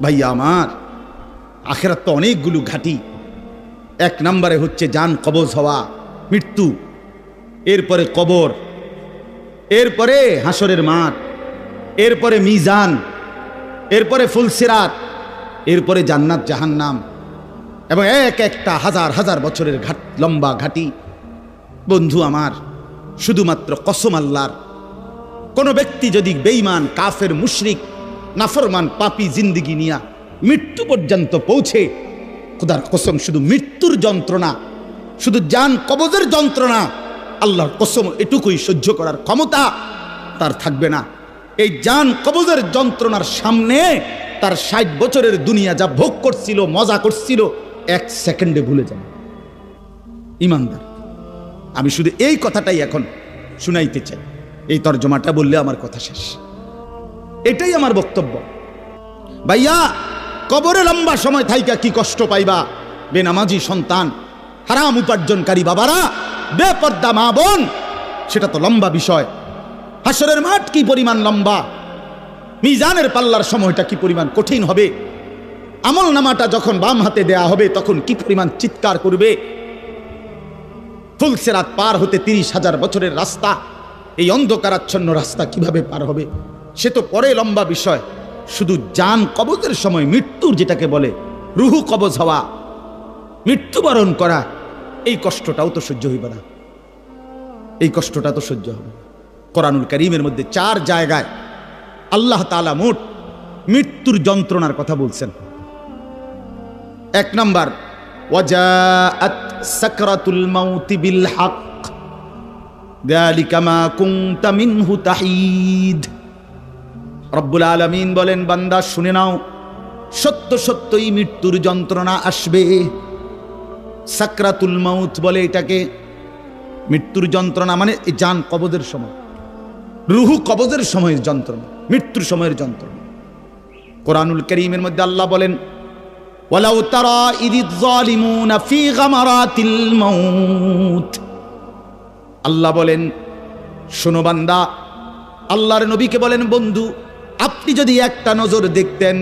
ভাইয়া আমার, আখিরাত তো অনেকগুলো ঘাটি। এক নম্বরে হচ্ছে জান কবজ হওয়া, মৃত্যু, এরপরে কবর, এরপরে হাসরের মাঠ, এরপরে মিজান, এরপরে ফুলসিরাত, এরপরে জান্নাত জাহান্নাম, এবং এক একটা হাজার হাজার বছরের লম্বা ঘাটি। বন্ধু আমার, শুধুমাত্র কসম আল্লাহর, কোন ব্যক্তি যদি বেঈমান, কাফের, মুশরিক, নাফরমান, পাপী জিন্দিগি নিয়া মৃত্যু পর্যন্ত পৌঁছে, খোদার কসম শুধু মৃত্যুর যন্ত্রণা, শুধু জান কবজের যন্ত্রণা, আল্লাহর কসম এটুকুই সহ্য করার ক্ষমতা তার থাকবে না। এই জান কবজের যন্ত্রণার সামনে তার 60 বছরের দুনিয়া যা ভোগ করছিল, মজা করছিল, 1 সেকেন্ডে ভুলে যাবে। ইমানদার, আমি শুধু এই কথাটাই এখন শুনাইতে চাই। এই তর্জমাটা বললে আমার কথা শেষ। এটাই আমার বক্তব্য। ভাইয়া, কবরে লম্বা সময় থাইকা কি কষ্ট পাইবা বেনামাজি সন্তান, হারাম উপার্জনকারী বাবারা, বেপর্দা মা বোন, সেটা তো লম্বা বিষয়। হাসরের মাঠ কি পরিমাণ লম্বা, মিজানের পাল্লার সময়টা কি পরিমাণ কঠিন হবে, আমল নামাটা যখন বাম হাতে দেয়া হবে তখন কি পরিমাণ চিৎকার করবে। ফুলসিরাত পার হতে 30,000 বছরের রাস্তা, এই অন্ধকারাচ্ছন্ন রাস্তা কিভাবে পার হবে সে তো পরে লম্বা বিষয়। শুধু জান কবজের সময় মৃত্যুর, যেটাকে বলে রুহু কবজ হওয়া, মৃত্যুবরণ করা, এই কষ্টটাও তো সহ্য হইবে না। এই কষ্টটা তো সহ্য হবে। কোরআনুল কারীমের মধ্যে 4 জায়গায় আল্লাহ তাআলা মোট মৃত্যুর যন্ত্রণার কথা বলছেন। 1 নাম্বার, ওয়াজাআত সাকরাতুল মাউতি বিল হক যালিকা মা কুনতা মিনহু তাহিদ। রব্বুল আলামিন বলেন, বান্দা শুনে নাও, সত্য সত্যই মৃত্যুর যন্ত্রণা আসবে। সাকরাতুল মাউত বলে এটাকে। মৃত্যুর যন্ত্রণা মানে এই জান কবজের সময়, রুহু কবজের সময়ের যন্ত্রণা, মৃত্যুর সময়ের যন্ত্রণা। কোরআনুল কারীমের মধ্যে আল্লাহ বলেন, ওয়ালাউ তারা ইযিয যালিমুনা ফি গামারাতিল মাউত। আল্লাহ বলেন, শোনো বান্দা, আল্লাহর নবীকে বলেন, বন্ধু আপনি যদি একটা নজর দেখতেন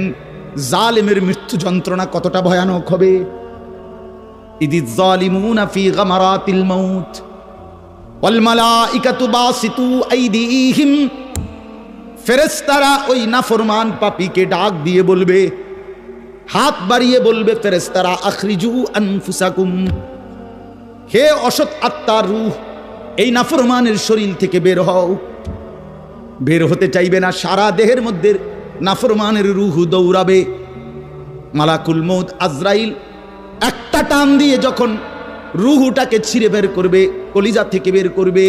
জালিমের মৃত্যু যন্ত্রণা কতটা ভয়ানক হবে। ইযিয যালিমুনা ফি গামারাতিল মাউত ওয়াল মালাইকাতু বাসিতু আইদিহিম। ফেরেশতারা ওই নাফরমান পাপীকে ডাক দিয়ে বলবে, হাত বাড়িয়ে বলবে ফেরেশতারা, আখরিজু আনফুসাকুম, হে অসৎ আত্মার রূহ, এই নাফরমানের শরীর থেকে বের হও। বের হতে চাইবে না, সারা দেহের মধ্যে নাফরমানের রূহ দৌড়াবে। মালাকুল মউত আজরাইল একটা টান দিয়ে যখন রূহটাকে ছিঁড়ে বের করবে, কলিজা থেকে বের করবে,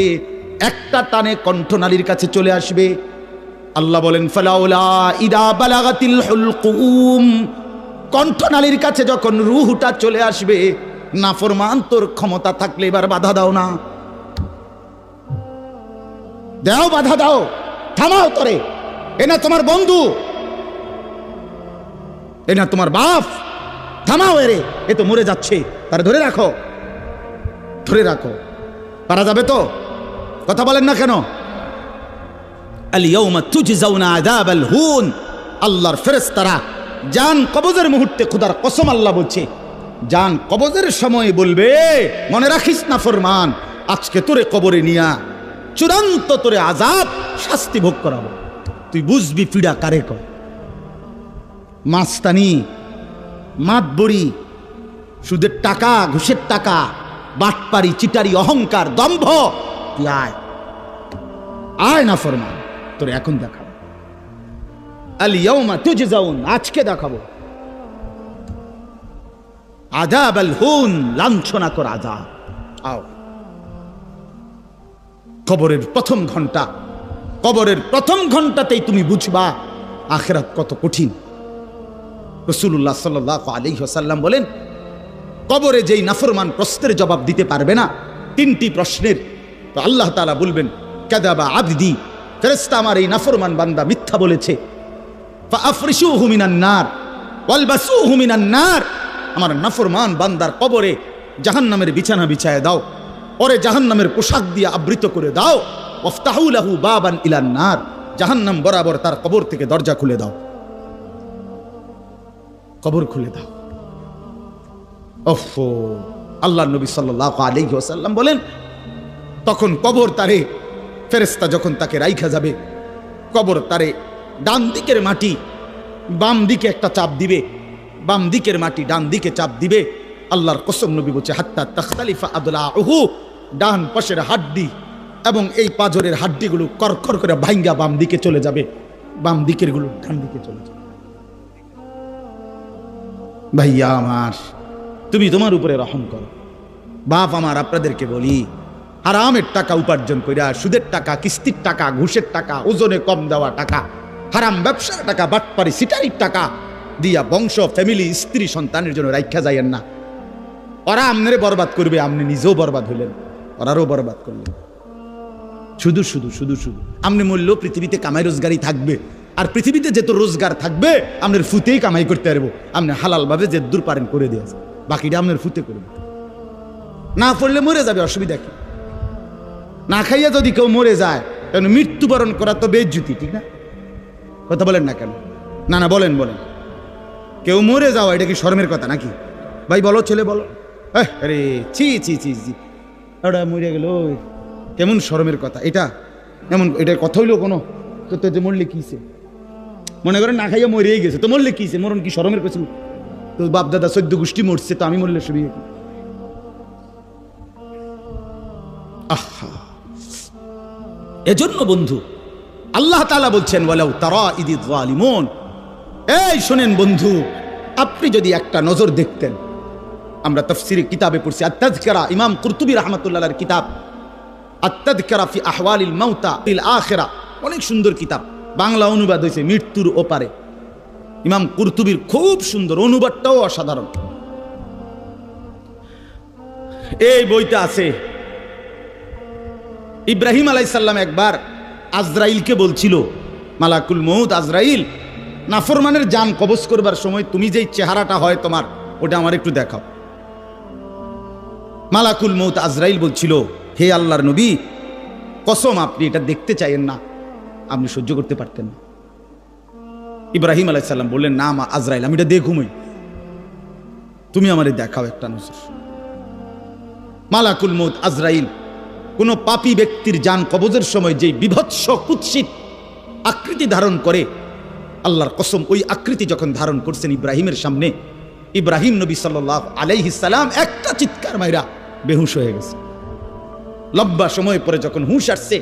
একটা টানে কণ্ঠনালীর কাছে চলে আসবে। আল্লাহ বলেন, ফালাউলা ইদা বালাগাতিল হুলকুম, কণ্ঠনালীর কাছে যখন রূহটা চলে আসবে, নাফরমান তোর ক্ষমতা থাকলে এবার বাধা দাও না, দাও, বাধা দাও, থামাও তোরে। এ না তোমার বন্ধু, এ না তোমার বাপ, থামাও এরে, এ তো মরে যাচ্ছে, তার ধরে রাখো, ধরে রাখো। পারা যাবে তো? কথা বলেন না কেন? আল ইয়াউমা তুজজাউনা আযাবাল হুন। আল্লাহর ফেরেশতারা জান কবজের মুহূর্তে, খোদার কসম আল্লাহ বলছে, জান কবজের সময় বলবে, মনে রাখিস না ফরমান, আজকে তোরে কবরে নিয়া চূড়ান্ত তোরে আযাব শাস্তি ভোগ করাবো। তুই বুঝবি পীড়া কারে কয়। মাস্তানি, মাতবরি, সুদের টাকা, ঘুষের টাকা, বাটপারি, চিটারি, অহংকার, দম্ভ, তুই আয়, আয় না ফরমান, তোরে এখন দেখাবো। আল ইয়াউমা তুজজাউন, আজকে দেখাবো আযাবাল হুন, লাঞ্ছনা কর আযাব। আও, কবরের প্রথম ঘন্টা, কবরের প্রথম ঘন্টাতেই তুমি বুঝবা আখিরাত কত কঠিন। রাসূলুল্লাহ সাল্লাল্লাহু আলাইহি ওয়াসাল্লাম বলেন, কবরে যেই নাফরমান প্রশ্নের জবাব দিতে পারবে না, 3টি প্রশ্নের, তো আল্লাহ তাআলা বলবেন, কাযাবা আবদি, ফেরেশতা আমার এই নাফরমান বান্দা মিথ্যা বলেছে। ফাআফরিশুহু মিনান নার ওয়ালবাসুহু মিনান নার, আমার নাফরমান বান্দার কবরে জাহান্নামের বিছানা বিছায় দাও, ওরে জাহান্নামের পোশাক দিয়ে আবৃত করে দাও। ওয়াফতাহু লাহু বাবান ইলান নার, জাহান্নাম বরাবর তার কবর থেকে দরজা খুলে দাও। কবর খুলে দাও। ওফো, আল্লাহ নবী সাল্লাল্লাহু আলাইহি ওয়াসাল্লাম বলেন, তখন কবর তারে, ফেরেশতা যখন তাকে রাইখা যাবে, কবর তারে ডান দিকের মাটি বাম দিকে একটা চাপ দিবে, বাম দিকের মাটি ডান দিকে চাপ দিবে। আল্লাহর কসম, নবী বলছে, হাত্তা তাখতালিফা আদলাউহু, ডান পাশের হাড্ডি এবং এই পাঁজরের হাড্ডিগুলো করকর করে ভাঙ্গা বাম দিকে চলে যাবে, বাম দিকের গুলো ডান দিকে চলে যাবে। ভাইয়া আমার, তুমি তোমার উপরে রহম করো। বাপ আমার, আপনাদেরকে বলি, হারামের টাকা উপার্জন কইরা, সুদের টাকা, কিস্তির টাকা, ঘুষের টাকা, ওজনে কম দেওয়া টাকা, হারাম ব্যবসার টাকা, বাটপারি সিটারির টাকা দিয়া বংশ, ফ্যামিলি, স্ত্রী, সন্তানের জন্য রাইখা যাইয়েন না। ওরা আমনেরে বরবাদ করবে, আপনি নিজেও বরবাদ হইলেন, ওরারও বরবাদ করলেন। শুধু শুধু শুধু শুধু আপনি মূল্য পৃথিবীতে কামাই রোজগারই থাকবে, আর পৃথিবীতে যেত রোজগার থাকবে আপনার ফুতেই কামাই করতে পারবো। আপনি হালালভাবে যে দূর পারেন করে দিয়েছে, বাকিটা আপনার ফুতে করবে। না পড়লে মরে যাবে, অসুবিধা কি? না খাইয়া যদি কেউ মরে যায়, কারণ মৃত্যুবরণ করা তো বেজ্জুতি, ঠিক না? কথা বলেন না কেন? না না, বলেন বলেন। কেউ মরে যাওয়া এটা কি শরমের কথা নাকি? ভাই বলো, ছেলে বলো। আরে ছি ছি ছি ছি, ওটা মরে গেল, কেমন শরমের কথা এটা? এমন এটার কথা হইলো কোনো? তো মরলে কিছে? মনে করেন না খাইয়া মরেই গেছে, তো মরলে কিছে? মরণ কি শরমের কথা? তো বাপ দাদা 14 গোষ্ঠী মরছে, তো আমি মরলে শুরু কি? আহা, এজন্য বন্ধু আল্লাহ তাআলা বলছেন, ওয়ালাউ তারা ইদিয যালিমুন, এই শোনেন বন্ধু, আপনি যদি একটা নজর দেখতেন। আমরা তাফসীরে কিতাবে পড়ছি, আত-তাযকিরা, ইমাম কুরতুবী রাহমাতুল্লাহ এর কিতাব আত-তাযকিরা ফি আহওয়ালিল মাউতা ফিল আখিরা, অনেক সুন্দর কিতাব, বাংলা অনুবাদ হয়েছে মৃত্যুর ওপারে। ইমাম কুরতুবীর খুব সুন্দর, অনুবাদটাও অসাধারণ। এই বইটা আছে, ইব্রাহিম আলাইহিস সালাম একবার আজরাইলকে বলছিল, মালাকুল মউত আজরাইল, নাফরমানের জান কবজ করবার সময় তুমি যেই চেহারাটা হয় তোমার, ওটা আমার একটু দেখাও। মালাকুল মউত আজরাইল বলছিল, হে আল্লাহর নবী, কসম আপনি এটা দেখতে চাইেন না, আপনি সহ্য করতে পারতেন না। ইব্রাহিম আলাইহিস সালাম বললেন, না মা আজরাইল, আমি এটা দেখুমই, তুমি আমারে দেখাও একটা নজর। মালাকুল মউত আজরাইল কোন পাপী ব্যক্তির জান কবজের সময় যেই বিভৎস কুৎসিত আকৃতি ধারণ করে, আল্লাহর কসম ওই আকৃতি যখন ধারণ করছেন ইব্রাহিমের সামনে, ইব্রাহিম নবী সাল্লাল্লাহু আলাইহিস সালাম একটা চিৎকার মাইরা বেহুশ হয়ে গেছে। লম্বা সময় পরে যখন হুঁশ আসছে,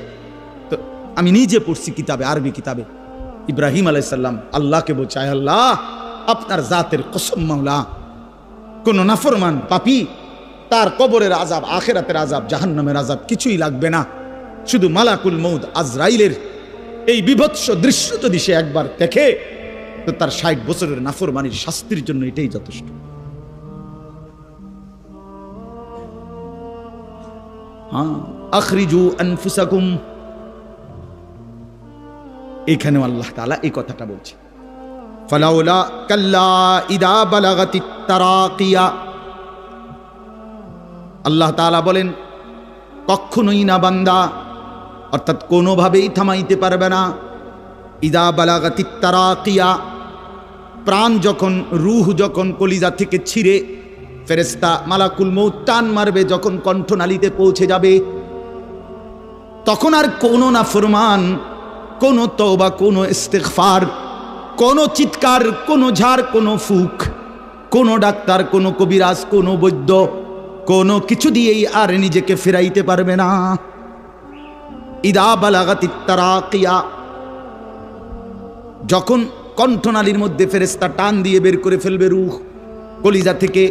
তো আমি নিজে পড়ছি কিতাবে, আরবি কিতাবে, ইব্রাহিম আলাইহিস সালাম আল্লাহকে বলছে, আল্লাহ আপনার জাতের কসম মাওলা, কোন নাফরমান পাপী তার কবরের আযাব, আখিরাতের আযাব, জাহান্নামের আযাব কিছুই লাগবে না, শুধু মালাকুল মউত আজরাইলের এই বিভৎস দৃশ্য যদি সে একবার দেখে, তো তার 60 বছরের নাফরমানির শাস্তির জন্য এটাই যথেষ্ট। হ্যাঁ, আখরিজু আনফুসাকুম, এখানেও আল্লাহ তাআলা এই কথাটা বলছে, ফালাউলা কাল্লা ইদা বালাগাতিত তারাকিয়া। আল্লাহ তাআলা বলেন, কখনোই না বান্দা, অর্থাৎ কোনোভাবেই থামাইতে পারবে না, ইদা বালাগাতিত তারাকিয়া, প্রাণ যখন, রূহ যখন কলিজা থেকে ছিঁড়ে ফেরেশতা মালাকুল মউত টান মারবে, যখন কণ্ঠনালীতে পৌঁছে যাবে, তখন আর কোনো নাফরমান, কোনো তওবা, কোনো ইস্তিগফার, কোনো চিৎকার, কোনো ঝাড়, কোনো ফুক, কোনো ডাক্তার, কোনো কবিরাজ, কোনো বৈদ্য, কোনো কিছু দিয়েই আর নিজেকে ফেরাইতে পারবে না। ইদা বালাগাতিত তারাকিয়া, যখন কণ্ঠনালীর মধ্যে ফেরেশতা টান দিয়ে বের করে ফেলবে রূহ, কলিজা থেকে,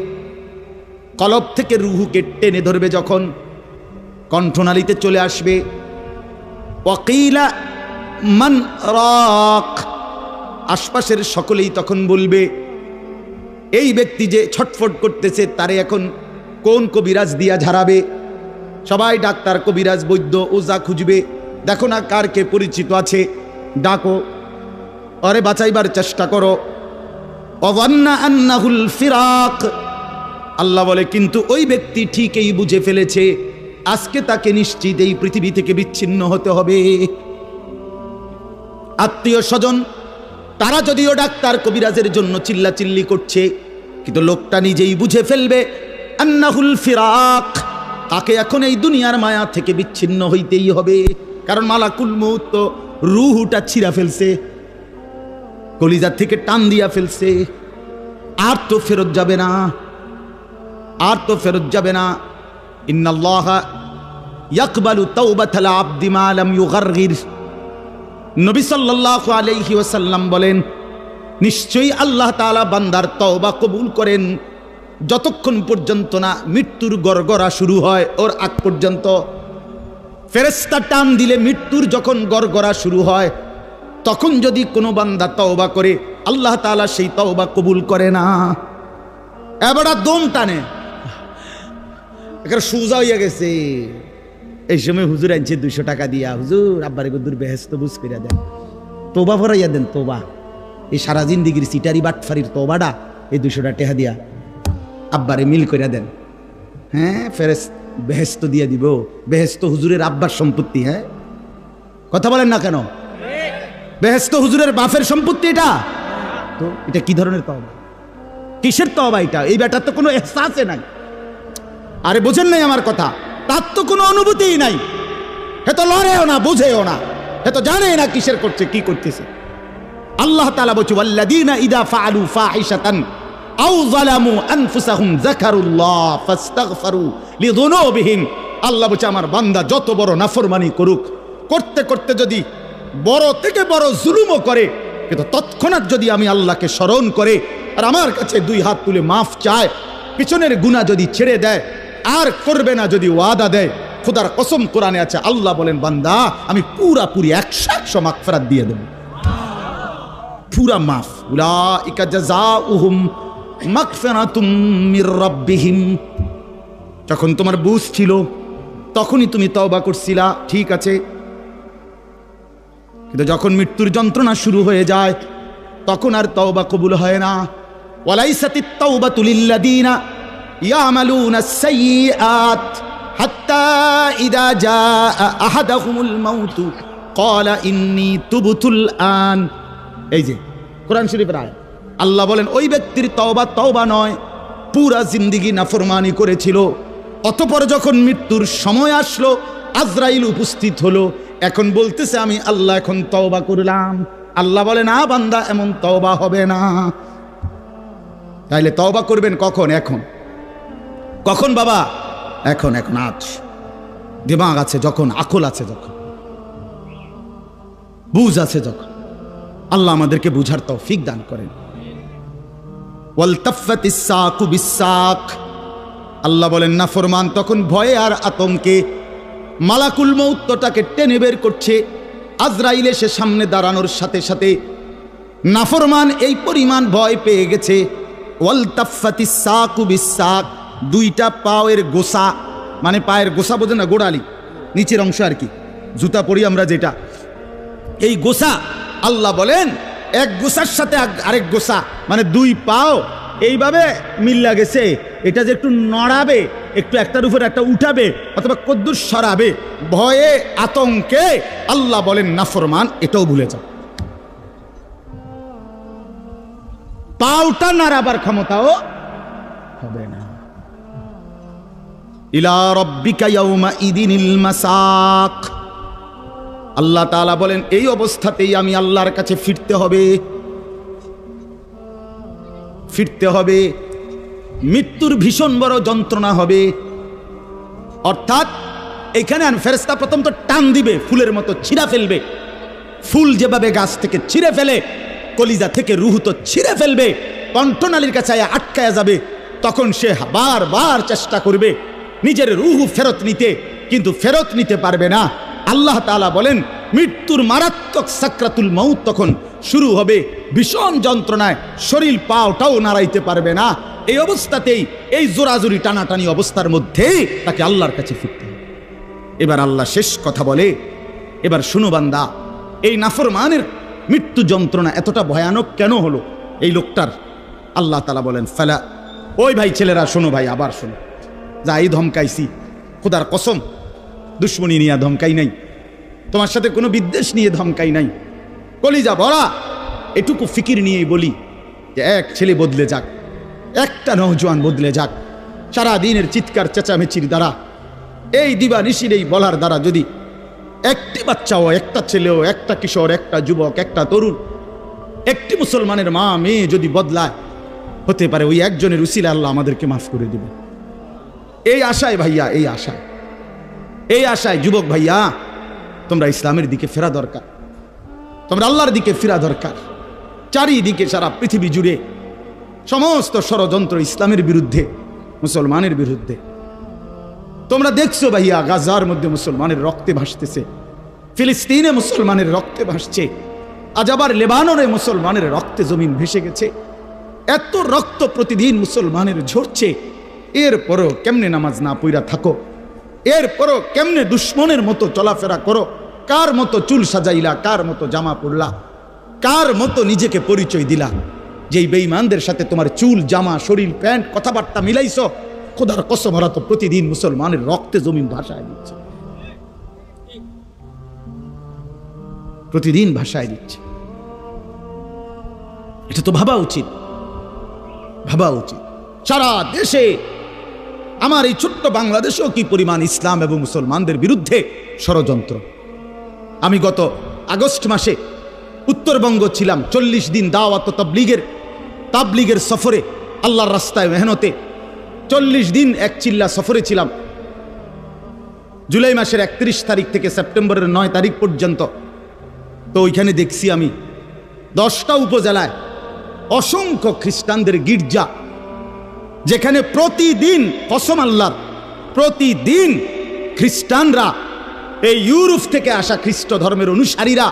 কলব থেকে রূহকে টেনে ধরবে, যখন কণ্ঠনালীতে চলে আসবে, ওয়াকিলা মান রাক, আশপাশের সকলেই তখন বলবে, এই ব্যক্তি যে ছটফট করতেছে তারে এখন কোন কবিরাজ দিয়া ঝাড়াবে? সবাই ডাক্তার, কবিরাজ, বৈদ্য, ওজা খুঁজবে, দেখো না কার কে পরিচিত আছে, ডাকো, আরে বাঁচাইবার চেষ্টা করো। ওয়ান্না আন্নাহুল ফিরাক, আল্লাহ বলে কিন্তু ওই ব্যক্তি ঠিকই বুঝে ফেলেছে, আজকে তাকে নিশ্চিত এই পৃথিবী থেকে বিচ্ছিন্ন হতে হবে। আত্মীয় স্বজন তারা যদিও ডাক্তার কবিরাজের জন্য চিল্লাচিল্লি করছে, কিন্তু লোকটা নিজেই বুঝে ফেলবে আন্নাহুল ফিরাক, তাকে এখন এই দুনিয়ার মায়া থেকে বিচ্ছিন্ন হইতেই হবে। কারণ মালাকুল মউত তো রূহটা ছিঁড়া ফেলছে, কলিজা থেকে টান দিয়া ফেলছে, আর তো ফেরত যাবে না, আর তো ফেরত যাবে না। ইন্নাল্লাহা ইয়াকবালু তাওবাতাল আবদি মা লাম ইউগারগির। নবী সাল্লাল্লাহু আলাইহি ওয়াসাল্লাম বলেন, নিশ্চয়ই আল্লাহ তাআলা বান্দার তওবা কবুল করেন যতক্ষণ পর্যন্ত না মৃত্যুর গড়গড়া শুরু হয়, ওর আগ পর্যন্ত। ফেরেশতা টান দিলে মৃত্যুর যখন গড়গড়া শুরু হয়, তখন যদি কোনো বান্দা তওবা করে, আল্লাহ তাআলা সেই তওবা কবুল করে না। এবার দম টানে, একেবারে সোজা হইয়া গেছে। এই সময় হুজুর আনছে 200 টাকা দিয়া, হুজুর আব্বারে গুদুর বেহেস্ত বুঝ কইরা দেন, তোবা ভরাইয়া দেন, তোবা। এই সারা জিন্দিগির সিটারি বাটফারির তোবাটা এই 200 টাকা দিয়া আব্বারে মিল কইরা দেন। হ্যাঁ, বেহেস্ত দিয়ে দিব। বেহেস্ত হুজুরের আব্বার সম্পত্তি। হ্যাঁ, কথা বলেন না কেন? বেহেস্ত হুজুরের বাপের সম্পত্তি। এটা তো এটা কি ধরনের তওবা? কিসের তওবা এটা? এই ব্যাটার তো কোনো এহসাসে নাই। আরে বোঝেন নাই আমার কথা? তার তো কোনো অনুভূতিই নাই, হে তো লড়েও না, বুঝেও না, হে তো জানে না কিসের করছে, কি করতেছে। আল্লাহ তাআলা বলছে, ওয়াল্লাযীনা ইযা ফাআলু ফাহিশাতান আও যালামু আনফুসাহুম যাকারুল্লাহ ফাস্তাগফারু লিযুনুবিহিম। আল্লাহ বলছে, আমার বান্দা যত বড় নাফরমানি করুক, করতে করতে যদি বড় থেকে বড় জুলুমও করে, কিন্তু তৎক্ষণাৎ যদি আমি আল্লাহকে স্মরণ করে আর আমার কাছে 2 হাত তুলে মাফ চায়, পিছনের গুনাহ যদি ছেড়ে দেয়, আর করবে না যদি ওয়াদা দেয়, খোদার কসম কোরআনে আছে, আল্লাহ বলেন, বান্দা আমি পুরাপুরি 100% মাগফিরাত দিয়ে দেব, পুরা মাফ। উলাইকা জাযাউহুম মাগফিরাতুম মির রাব্বিহিম। যখন তোমার বুঝ ছিল তখনই তুমি তওবা করছিলা, ঠিক আছে, কিন্তু যখন মৃত্যুর যন্ত্রণা শুরু হয়ে যায় তখন আর তওবা কবুল হয় না। ওয়ালাইসাতিত তাওবাতু লিল্লাযীনা ইয়ামালুনাস সাইয়্যাত হাত্তা ইযা জাআ আহাদাহুমুল মাউত ক্বালা ইন্নী তুবতুল আন। এই যে কোরআন শরীফের আয়াত। আল্লাহ বলেন, ওই ব্যক্তির তওবা তওবা নয়, পুরা জিন্দেগি নাফরমানি করেছিল, অতঃপর যখন মৃত্যুর সময় আসলো, আজরাইল উপস্থিত হলো, এখন বলতেছে আমি আল্লাহ এখন তওবা করলাম। আল্লাহ বলে, না বান্দা, এমন তওবা হবে না। তাইলে তওবা করবেন কখন? এখন। কখন বাবা? এখন, এখন, আজ দিমাগ আছে যখন, আকল আছে যখন, বুঝ আছে যখন। আল্লাহ আমাদেরকে বুঝার তৌফিক দান করেন। ওয়ালতাফাতিস সাকু বিসাক। আল্লাহ বলেন, নাফরমান তখন ভয়ে আর আতঙ্কে মালাকুল মউতটাকে টেনে বের করছে। আজরাইল এসে সামনে দাঁড়ানোর সাথে সাথে নাফরমান এই পরিমাণ ভয় পেয়ে গেছে। ওয়ালতাফাতিস সাকু বিসাক, 2টা পায়ের গোসা, মানে পায়ের গোসা বোঝে না, গোড়ালি নিচের অংশ আর কি, জুতা পরি আমরা যেটা, এই গোসা। আল্লাহ বলেন, এক গোসার সাথে আরেক গোসা, মানে 2 পাও এইভাবে মিল্লা গেছে। এটা যে একটু নড়াবে, একটু একটার উপর একটা উঠাবে, অথবা কদ্দুর সরাবে, ভয়ে আতঙ্কে আল্লাহ বলেন, নাফরমান এটাও ভুলে যাও। পাওটা নাড়াবার ক্ষমতাও হবে না। ইলা রাব্বিকা ইয়াউমা ইদিনিল মাসাক। আল্লাহ তাআলা বলেন, এই অবস্থাতেই আমি আল্লাহর কাছে ফিরতে হবে, ফিরতে হবে। মৃত্যুর ভীষণ বড় যন্ত্রণা হবে। অর্থাৎ এখানে ফেরেশতা প্রথম তো টান দিবে, ফুলের মতো ছিঁড়া ফেলবে। ফুল যেভাবে গাছ থেকে ছিঁড়ে ফেলে, কলিজা থেকে রূহ তো ছিঁড়ে ফেলবে, কণ্ঠনালীর কাছে আটকায়া যাবে। তখন সে বারবার চেষ্টা করবে নিজের রূহ ফেরত নিতে, কিন্তু ফেরত নিতে পারবে না। আল্লাহ তাআলা বলেন, মৃত্যুর মারাত্মক সাকরাতুল মউত তখন শুরু হবে, ভীষণ যন্ত্রণায় শরীর পাওটাও নাড়াইতে পারবে না। এই অবস্থাতেই, এই জোরাজুরি টানাটানি অবস্থার মধ্যে তাকে আল্লাহর কাছে ফিরতে হবে। এবার আল্লাহ শেষ কথা বলে, এবার শুনো বান্দা, এই নাফরমানের মৃত্যু যন্ত্রণা এতটা ভয়ানক কেন হলো এই লোকটার? আল্লাহ তাআলা বলেন, ফালা, ওই ভাই ছেলেরা শোনো, ভাই আবার শোনো, যা এই ধমকাইছি, খোদার কসম দুশ্মনী নিয়ে ধমকাই নাই, তোমার সাথে কোনো বিদ্বেষ নিয়ে ধমকাই নাই, কলিজা ভরা এটুকু ফিকির নিয়েই বলি যে এক ছেলে বদলে যাক, একটা নওজোয়ান বদলে যাক, সারা দিনের চিৎকার চেঁচামেচির দ্বারা, এই দিবানিশির এই বলার দ্বারা যদি একটি বাচ্চাও, একটা ছেলেও, একটা কিশোর, একটা যুবক, একটা তরুণ, একটি মুসলমানের মা মেয়ে যদি বদলায়, হতে পারে ওই একজনের উসিলা আল্লাহ আমাদেরকে মাফ করে দিবে। এই আশায় ভাইয়া, এই আশায় যুবক ভাইয়া, তোমরা ইসলামের দিকে ফেরা দরকার, তোমরা আল্লাহর দিকে ফেরা দরকার। চারিদিকে সারা পৃথিবী জুড়ে সমস্ত ষড়যন্ত্র ইসলামের বিরুদ্ধে, মুসলমানের বিরুদ্ধে। তোমরা দেখছো ভাইয়া, গাজার মধ্যে মুসলমানের রক্তে ভাসতেছে, ফিলিস্তিনে মুসলমানের রক্তে ভাসছে, আজ আবার লেবাননে মুসলমানের রক্তে জমিন ভেসে গেছে। এত রক্ত প্রতিদিন মুসলমানের ঝরছে, এরপরও কেমনে নামাজ না পইরা থাকো, এরপরও কেমনে দুশ্মনের মতো চলাফেরা করো, কার মতো চুল সাজাইলা, কার মতো জামা পরলা, কার মতো নিজেকে পরিচয় দিলা, যেই বেঈমানদের সাথে তোমার চুল, জামা, শরীর, প্যান্ট, কথাবার্তা মিলাইছো, খোদার কসম ওরা তো প্রতিদিন মুসলমানের রক্তে জমিন ভাসায় দিচ্ছে, প্রতিদিন ভাসায় দিচ্ছে। এটা তো ভাবা উচিত, ভাবা উচিত। সারা দেশে, আমার এই ছোট্ট বাংলাদেশেও কি পরিমাণ ইসলাম এবং মুসলমানদের বিরুদ্ধে ষড়যন্ত্র। আমি গত আগস্ট মাসে উত্তরবঙ্গ ছিলাম, 40 দিন দাওয়াত তাবলীগের সফরে, আল্লাহর রাস্তায় মেহনতে 40 দিন এক চিল্লা সফরে ছিলাম। জুলাই মাসের 31 তারিখ থেকে সেপ্টেম্বরের 9 তারিখ পর্যন্ত। তো ওইখানে দেখছি আমি 10টা উপজেলায় অসংখ্য খ্রিস্টানদের গির্জা, যেখানে প্রতিদিন, কসম আল্লাহর, প্রতিদিন খ্রিস্টানরা, এই ইউরোপ থেকে আসা খ্রিস্ট ধর্মের অনুসারীরা,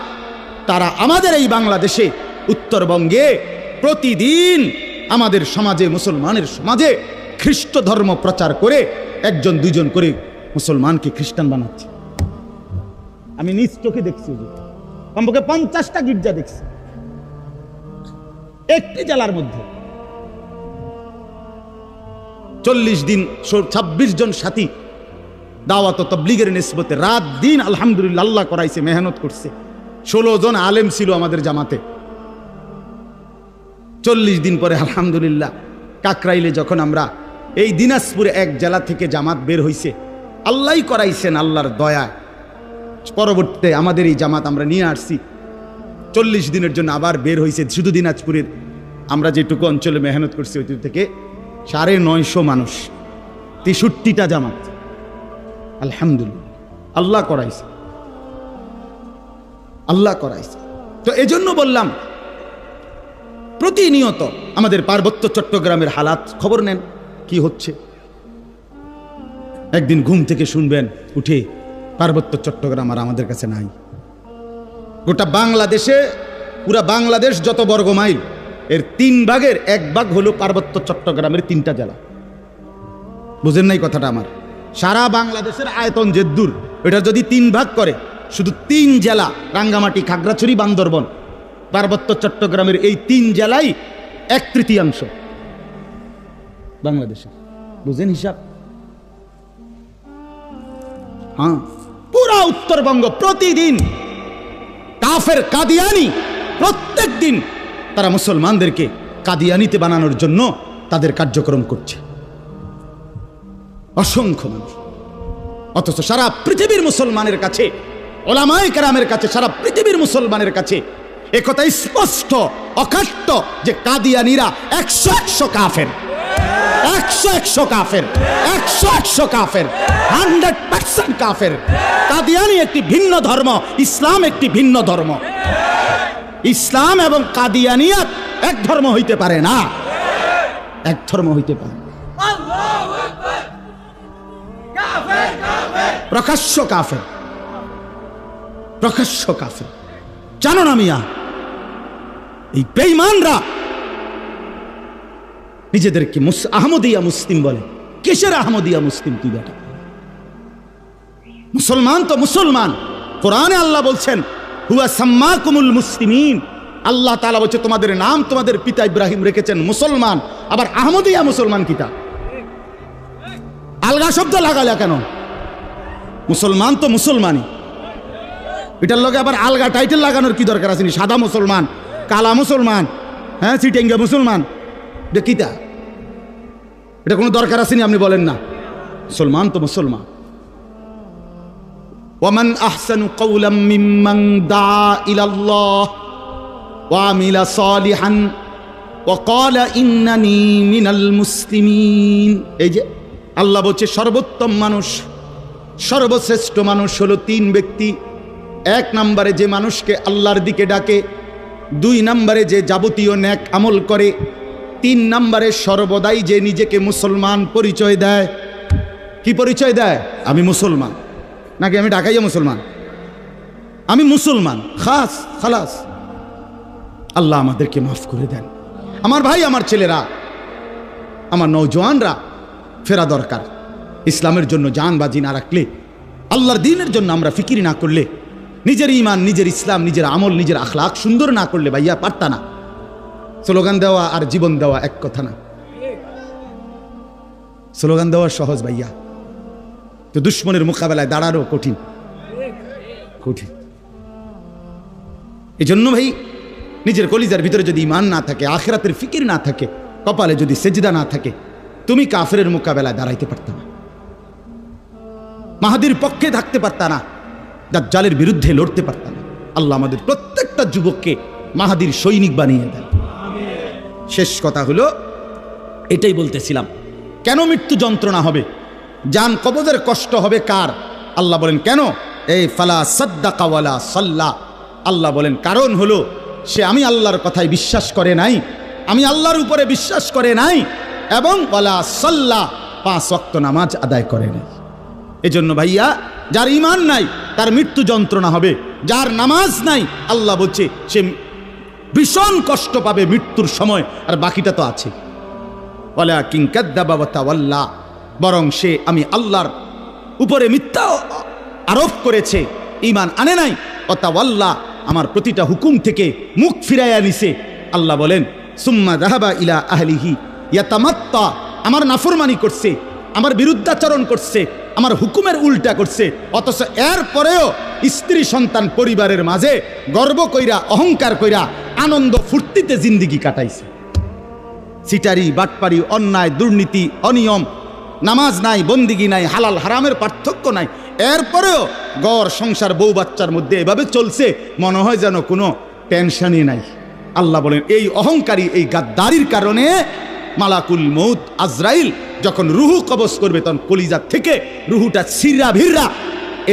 তারা আমাদের এই বাংলাদেশে, উত্তরবঙ্গে প্রতিদিন আমাদের সমাজে, মুসলমানের সমাজে খ্রিস্ট ধর্ম প্রচার করে 1জন 2জন করে মুসলমানকে খ্রিস্টান বানাচ্ছে। আমি নিজ চোখে দেখছি, কমপক্ষে 50টা গির্জা দেখছি একটি জেলার মধ্যে। 40 দিন 26 জন সাথী দাওয়াত ও তাবলীগের নিসবতে রাত দিন আলহামদুলিল্লাহ আল্লাহ করাইছে, মেহনত করছে। 16 জন আলেম ছিল আমাদের জামাতে। 40 দিন পরে আলহামদুলিল্লাহ কাকরাইলে যখন আমরা, এই দিনাজপুরে এক জেলা থেকে জামাত বের হইছে, আল্লাহই করাইছেন, আল্লাহর দয়া। পরবর্তীতে আমাদের এই জামাত আমরা নিয়ে আসছি, 40 দিনের জন্য আবার বের হইছে। শুধু দিনাজপুরের আমরা যেটুকু অঞ্চলে মেহনত করছি, ওই থেকে 950 মানুষ, 63টা জামাত, আলহামদুলিল্লাহ আল্লাহ করাইছে, আল্লাহ করাইছে। তো এজন্য বললাম, প্রতিনিয়ত আমাদের পার্বত্য চট্টগ্রামের হালাত খবর নেন, কি হচ্ছে। একদিন ঘুম থেকে শুনবেন উঠে, পার্বত্য চট্টগ্রাম আর আমাদের কাছে নাই। গোটা বাংলাদেশে, পুরা বাংলাদেশ যত বর্গ মাইল, এর 3 ভাগের 1 ভাগ হলো পার্বত্য চট্টগ্রামের 3টা জেলা। বুঝেন নাই কথাটা আমার? সারা বাংলাদেশের আয়তন যে দূর, এটা যদি 3 ভাগ করে, শুধু 3 জেলা, রাঙ্গামাটি, খাগড়াছড়ি, বান্দরবন, পার্বত্য চট্টগ্রামের এই 3 জেলাই 1/3 বাংলাদেশে। বুঝেন হিসাব? হ্যাঁ, পুরা উত্তরবঙ্গ প্রতিদিন কাফের কাদিয়ানি, প্রত্যেক দিন তারা মুসলমানদেরকে কাদিয়ানিতে বানানোর জন্য তাদের কার্যক্রম করছে, অসংখ্য মানুষ। অথচ সারা পৃথিবীর মুসলমানের কাছে, ওলামায়ে কেরামের কাছে, সারা পৃথিবীর মুসলমানের কাছে একথা স্পষ্ট, অকাট্য, যে কাদিয়ানিরা 100 কাফের, 100 কাফের, 100 কাফের, 100% কাফের। কাদিয়ানি একটি ভিন্ন ধর্ম, ইসলাম একটি ভিন্ন ধর্ম। ইসলাম এবং কাদিয়ানিয়াত এক ধর্ম হইতে পারে না, এক ধর্ম হইতে পারে। প্রকাশ্য কাফের, প্রকাশ্য কাফের। জানো না মিয়া, এই বেঈমানরা নিজেদেরকে আহমদিয়া মুসলিম বলে। কিসের আহমদিয়া মুসলিম? কি বেটা, মুসলমান তো মুসলমান। কোরআনে আল্লাহ বলছেন, হুয়া সাম্মাকুমুল মুসলিমিন। আল্লাহ তাআলা বলছে, তোমাদের নাম তোমাদের পিতা ইব্রাহিম রেখেছেন মুসলমান। আবার আহমদিয়া মুসলমান কিতা? আলগা শব্দ লাগালে কেন? মুসলমান তো মুসলমানই, এটার লগে আবার আলগা টাইটেল লাগানোর কি দরকার আছে? সাদা মুসলমান, কালা মুসলমান, হ্যাঁ চিটেঙ্গা মুসলমান, এটা কিতা? এটা কোনো দরকার আসেনি? আপনি বলেন না, মুসলমান তো মুসলমান। ওয়ামান আহসানু কাওলাম মিম্মান দাআ ইলাল্লাহ ওয়া আমিলা সালিহান ওয়া ক্বালা ইন্নানী মিনাল মুসলিমিন। এই যে আল্লাহ বলছে সর্বোত্তম মানুষ, সর্বশ্রেষ্ঠ মানুষ হলো তিন ব্যক্তি। এক নম্বরে যে মানুষকে আল্লাহর দিকে ডাকে, দুই নম্বরে যে যাবতীয় নেক আমল করে, তিন নম্বরে সর্বদাই যে নিজেকে মুসলমান পরিচয় দেয়। কি পরিচয় দেয়? আমি মুসলমান, নাকি আমি ঢাকাইয়া মুসলমান, আমি মুসলমান, খাস খালাস। আল্লাহ আমাদেরকে মাফ করে দেন। আমার ভাই, আমার ছেলেরা, আমার নওজোয়ানরা, ফেরা দরকার। ইসলামের জন্য জান বাজি না রাখলে, আল্লাহর দ্বীনের জন্য আমরা ফিকির না করলে, নিজের ইমান, নিজের ইসলাম, নিজের আমল, নিজের আখলাক সুন্দর না করলে ভাইয়া পারতা না। স্লোগান দেওয়া আর জীবন দেওয়া এক কথা না। স্লোগান দেওয়া সহজ ভাইয়া, তো দুশ্মনের মোকাবেলায় দাঁড়ানো কঠিন কঠিন। এই জন্য ভাই, নিজের কলিজার ভিতরে যদি ইমান না থাকে, আখিরাতের ফিকির না থাকে, কপালে যদি সেজদা না থাকে, তুমি কাফেরের মোকাবেলায় দাঁড়াইতে পারত না, মাহাদির পক্ষে থাকতে পারত না, দাজ্জালের বিরুদ্ধে লড়তে পারত না। আল্লাহ আমাদের প্রত্যেকটা যুবককে মাহাদির সৈনিক বানিয়ে দেন। শেষ কথা হলো এটাই বলতেছিলাম, কেন মৃত্যু যন্ত্রণা হবে, জান কবজের কষ্ট হবে কার? আল্লাহ বলেন কেন? এই ফালা সাদ্দাকা ওয়ালা সাল্লা। আল্লাহ বলেন কারণ হলো সে আমি আল্লাহর কথায় বিশ্বাস করে নাই, আমি আল্লাহর উপরে বিশ্বাস করে নাই, এবং ওয়ালা সাল্লা, 5 ওয়াক্ত নামাজ আদায় করে নাই। এজন্য ভাইয়া, যার ঈমান নাই তার মৃত্যু যন্ত্রণা হবে, যার নামাজ নাই আল্লাহ বলছে সে ভীষণ কষ্ট পাবে মৃত্যুর সময়, আর বাকিটা তো আছে। ওয়ালাকিন কাযযাবা ওয়া তাওয়াল্লা, বরং সে আমি আল্লাহর উপরে মিথ্যা আরোপ করেছে, ঈমান আনে নাই। ওয়া তাওয়াল্লা, আমার প্রতিটা হুকুম থেকে মুখ ফিরাইয়া নিছে। আল্লাহ বলেন সুম্মা যাহাবা ইলা আহলিহি ইয়াতামাত্তা, আমার নাফরমানি করছে, আমার বিরুদ্ধাচরণ করছে, আমার হুকুমের উল্টা করছে, অথচ এর পরেও স্ত্রী সন্তান পরিবারের মাঝে গর্ব কইরা, অহংকার কইরা, আনন্দ ফুর্তিতে জিন্দিগি কাটাইছে। সিটারি, বাটপারি, অন্যায়, দুর্নীতি, অনিয়ম, নামাজ নাই, বন্দিগি নাই, হালাল হারামের পার্থক্য নাই, এরপরেও ঘর সংসার বউ বাচ্চার মধ্যে এভাবে চলছে, মনে হয় যেন কোনো টেনশনই নাই। আল্লাহ বলেন এই অহংকারী, এই গাদ্দারির কারণে মালাকুল মউত আজরাইল যখন রুহু কবজ করবে, তখন কলিজা থেকে রুহুটা ছিঁড়া ভিড়া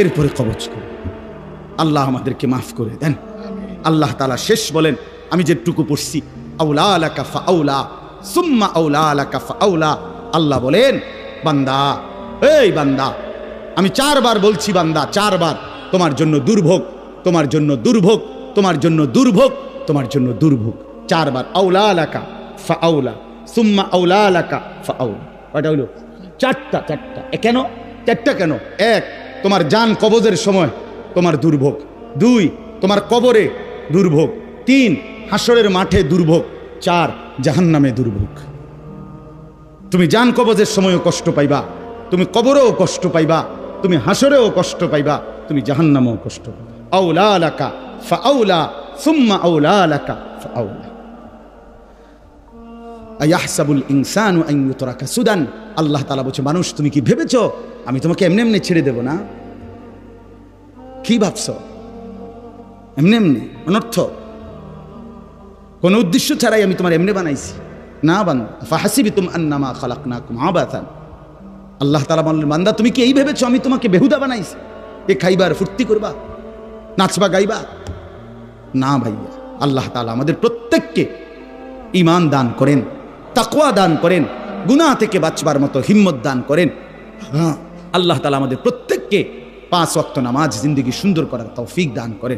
এরপরে কবজ করবে। আল্লাহ আমাদেরকে মাফ করে দেন। আল্লাহ তাআলা শেষ বলেন, আমি যেটুকু পড়ছি, আউলা লাকা ফাআউলা সুম্মা আউলা লাকা ফাআউলা। আল্লাহ বলেন বান্দা, এই বান্দা, আমি 4 বার বলছি বান্দা, 4 বার, তোমার জন্য দুর্ভোগ, তোমার জন্য দুর্ভোগ, তোমার জন্য দুর্ভোগ, তোমার জন্য দুর্ভোগ। 4 বার আউলা লাকা ফাআউলা সুম্মা আউলা লাকা ফাআউলা। কয়টা হইল? 4টা। কেন 4টা কেন? 1, তোমার জান কবজের সময় তোমার দুর্ভোগ, 2, তোমার কবরে দুর্ভোগ, 3, হাসরের মাঠে দুর্ভোগ, 4, জাহান্নামে দুর্ভোগ। তুমি জান কবজের সময়ও কষ্ট পাইবা, তুমি কবরেও কষ্ট পাইবা, তুমি হাসরেও কষ্ট পাইবা, তুমি জাহান্নামেও কষ্ট পাইবা। আউলা লাকা ফাআউলা সুম্মা আউলা লাকা ফাআউলা। আয়াহসাবুল ইনসানু আন ইউতরাকা সুদান। আল্লাহ তাআলা বলছে, মানুষ তুমি কি ভেবেছো আমি তোমাকে এমনি এমনি ছেড়ে দেব না? কি ভাবছো? এমনি এমনি অনর্থ, কোন উদ্দেশ্য ছাড়াই আমি তোমার এমনি বানাইছি না বান্দা। ফাহাসিবতুম আন্নামা খালাকনাকুম আবাসান। আল্লাহ তাআলা বললেন, বান্দা তুমি কি এই ভেবেছো আমি তোমাকে বেহুদা বানাইছি, এ খাইবার ফুর্তি করবা, নাচবা গাইবা? না ভাইয়া, আল্লাহ তাআলা আমাদের প্রত্যেককে ঈমান দান করেন, তাকওয়া দান করেন, গুনাহ থেকে বাঁচবার মতো হিম্মত দান করেন। আল্লাহ তাআলা আমাদের প্রত্যেককে 5 ওয়াক্ত নামাজ জিন্দেগি সুন্দর করার তৌফিক দান করেন।